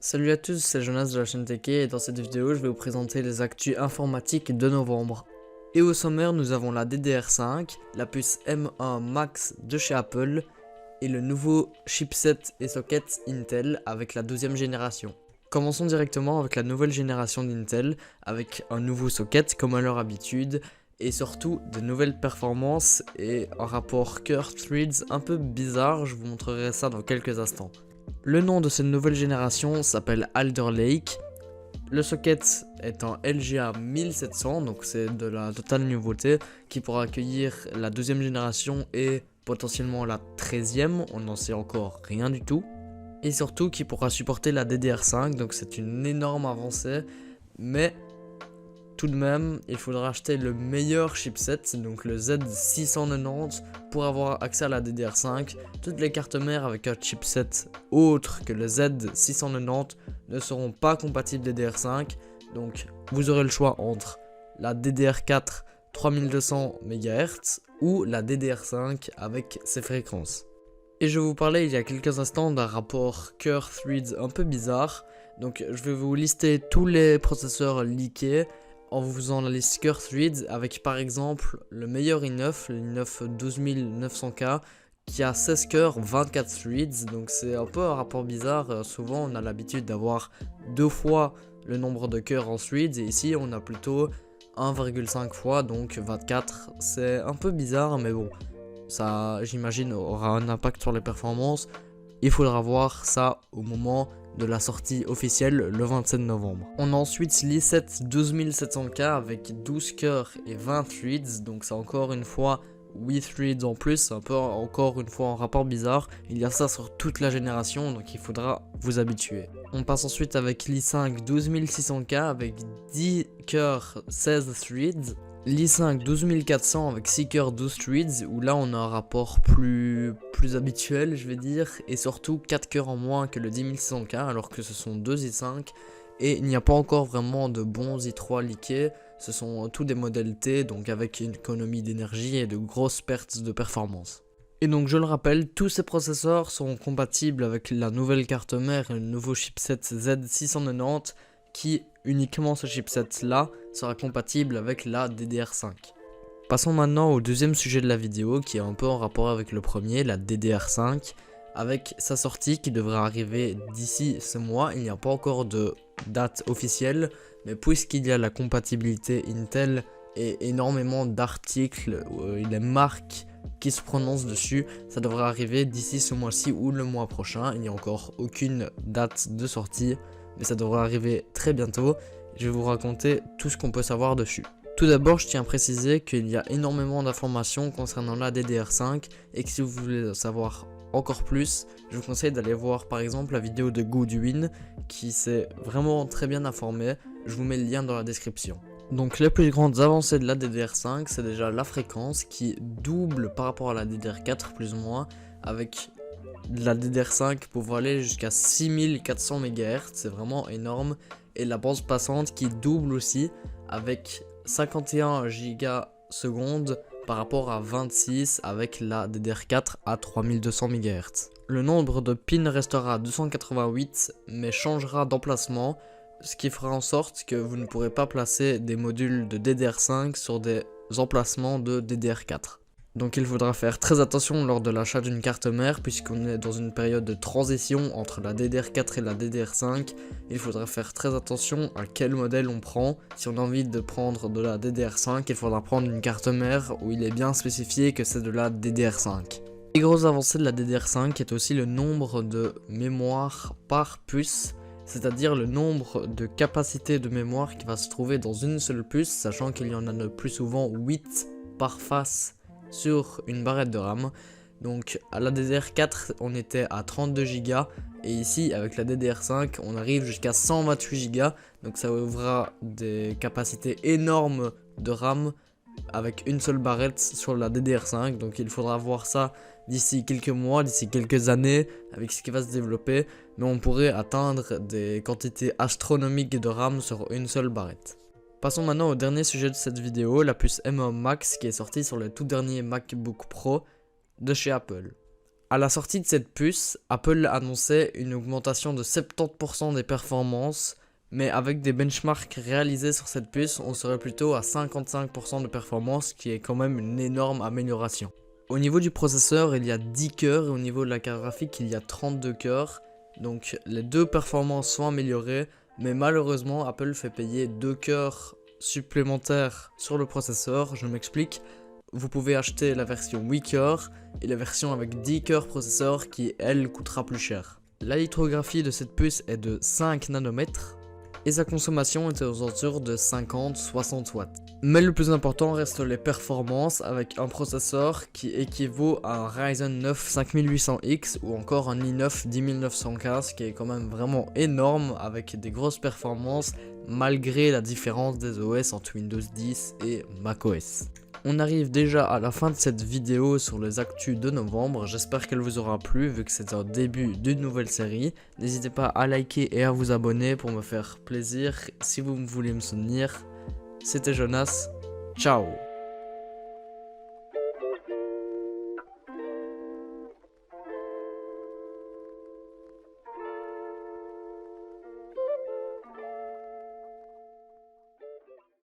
Salut à tous, c'est Jonas de la chaîne Teke et dans cette vidéo je vais vous présenter les actus informatiques de novembre. Et au sommaire nous avons la DDR5, la puce M1 Max de chez Apple et le nouveau chipset et socket Intel avec la 12e génération. Commençons directement avec la nouvelle génération d'Intel avec un nouveau socket comme à leur habitude et surtout de nouvelles performances et un rapport Curve Threads un peu bizarre, je vous montrerai ça dans quelques instants. Le nom de cette nouvelle génération s'appelle Alder Lake. Le socket est un LGA 1700, donc c'est de la totale nouveauté qui pourra accueillir la 12e génération et potentiellement la 13e, on n'en sait encore rien du tout. Et surtout qui pourra supporter la DDR5, donc c'est une énorme avancée, mais tout de même, il faudra acheter le meilleur chipset, donc le Z690, pour avoir accès à la DDR5. Toutes les cartes mères avec un chipset autre que le Z690 ne seront pas compatibles DDR5. Donc vous aurez le choix entre la DDR4 3200 MHz ou la DDR5 avec ses fréquences. Et je vous parlais il y a quelques instants d'un rapport Curve Threads un peu bizarre. Donc je vais vous lister tous les processeurs leakés en vous faisant la liste Curve Threads avec par exemple le meilleur i9, l'i9 12900K qui a 16 cœurs, 24 threads, donc c'est un peu un rapport bizarre. Souvent on a l'habitude d'avoir 2 fois le nombre de cœurs en threads et ici on a plutôt 1,5 fois, donc 24. C'est un peu bizarre mais bon, ça j'imagine aura un impact sur les performances. Il faudra voir ça au moment de la sortie officielle le 27 novembre. On a ensuite l'i7 12700K avec 12 cœurs et 20 threads, donc c'est encore une fois 8 threads en plus, c'est un peu encore une fois un rapport bizarre. Il y a ça sur toute la génération, donc il faudra vous habituer. On passe ensuite avec l'i5 12600K avec 10 cœurs 16 threads. l'i5 12400 avec 6 cœurs 12 threads, où là on a un rapport plus habituel je vais dire, et surtout 4 cœurs en moins que le 10600K alors que ce sont 2 i5 et il n'y a pas encore vraiment de bons i3 leakés, ce sont tous des modèles T, donc avec une économie d'énergie et de grosses pertes de performance. Et donc je le rappelle, tous ces processeurs sont compatibles avec la nouvelle carte mère et le nouveau chipset Z690 qui, uniquement ce chipset là, sera compatible avec la DDR5. Passons maintenant au deuxième sujet de la vidéo qui est un peu en rapport avec le premier, la DDR5, avec sa sortie qui devrait arriver d'ici ce mois. Il n'y a pas encore de date officielle, mais puisqu'il y a la compatibilité Intel et énormément d'articles, les marques qui se prononcent dessus, ça devrait arriver d'ici ce mois-ci ou le mois prochain. Il n'y a encore aucune date de sortie, mais ça devrait arriver très bientôt. Je vais vous raconter tout ce qu'on peut savoir dessus. Tout d'abord, je tiens à préciser qu'il y a énormément d'informations concernant la DDR5 et que si vous voulez savoir encore plus, je vous conseille d'aller voir par exemple la vidéo de Goodwin qui s'est vraiment très bien informé. Je vous mets le lien dans la description. Donc les plus grandes avancées de la DDR5, c'est déjà la fréquence qui double par rapport à la DDR4 plus ou moins, avec la DDR5 pouvant aller jusqu'à 6400 MHz, c'est vraiment énorme, et la bande passante qui double aussi avec 51 Go/s par rapport à 26 avec la DDR4 à 3200 MHz. Le nombre de pins restera 288 mais changera d'emplacement, ce qui fera en sorte que vous ne pourrez pas placer des modules de DDR5 sur des emplacements de DDR4. Donc il faudra faire très attention lors de l'achat d'une carte mère puisqu'on est dans une période de transition entre la DDR4 et la DDR5. Il faudra faire très attention à quel modèle on prend. Si on a envie de prendre de la DDR5, il faudra prendre une carte mère où il est bien spécifié que c'est de la DDR5. Les grosses avancées de la DDR5 est aussi le nombre de mémoire par puce, c'est-à-dire le nombre de capacités de mémoire qui va se trouver dans une seule puce, sachant qu'il y en a le plus souvent 8 par face sur une barrette de RAM. Donc à la DDR4 on était à 32 Go et ici avec la DDR5 on arrive jusqu'à 128 Go, donc ça ouvrira des capacités énormes de RAM avec une seule barrette sur la DDR5. Donc il faudra voir ça d'ici quelques mois, d'ici quelques années avec ce qui va se développer, mais on pourrait atteindre des quantités astronomiques de RAM sur une seule barrette. Passons maintenant au dernier sujet de cette vidéo, la puce M1 Max qui est sortie sur le tout dernier MacBook Pro de chez Apple. À la sortie de cette puce, Apple annonçait une augmentation de 70% des performances, mais avec des benchmarks réalisés sur cette puce, on serait plutôt à 55% de performance, qui est quand même une énorme amélioration. Au niveau du processeur, il y a 10 cœurs et au niveau de la carte graphique, il y a 32 cœurs. Donc les deux performances sont améliorées, mais malheureusement, Apple fait payer 2 cœurs supplémentaires sur le processeur. Je m'explique. Vous pouvez acheter la version 8 cœurs et la version avec 10 cœurs processeur qui, elle, coûtera plus cher. La lithographie de cette puce est de 5 nanomètres et sa consommation est aux alentours de 50-60 watts. Mais le plus important reste les performances avec un processeur qui équivaut à un Ryzen 9 5800X ou encore un i9 10915 qui est quand même vraiment énorme avec des grosses performances malgré la différence des OS entre Windows 10 et macOS. On arrive déjà à la fin de cette vidéo sur les actus de novembre, j'espère qu'elle vous aura plu vu que c'est un début d'une nouvelle série. N'hésitez pas à liker et à vous abonner pour me faire plaisir si vous voulez me soutenir. C'était Jonas, ciao.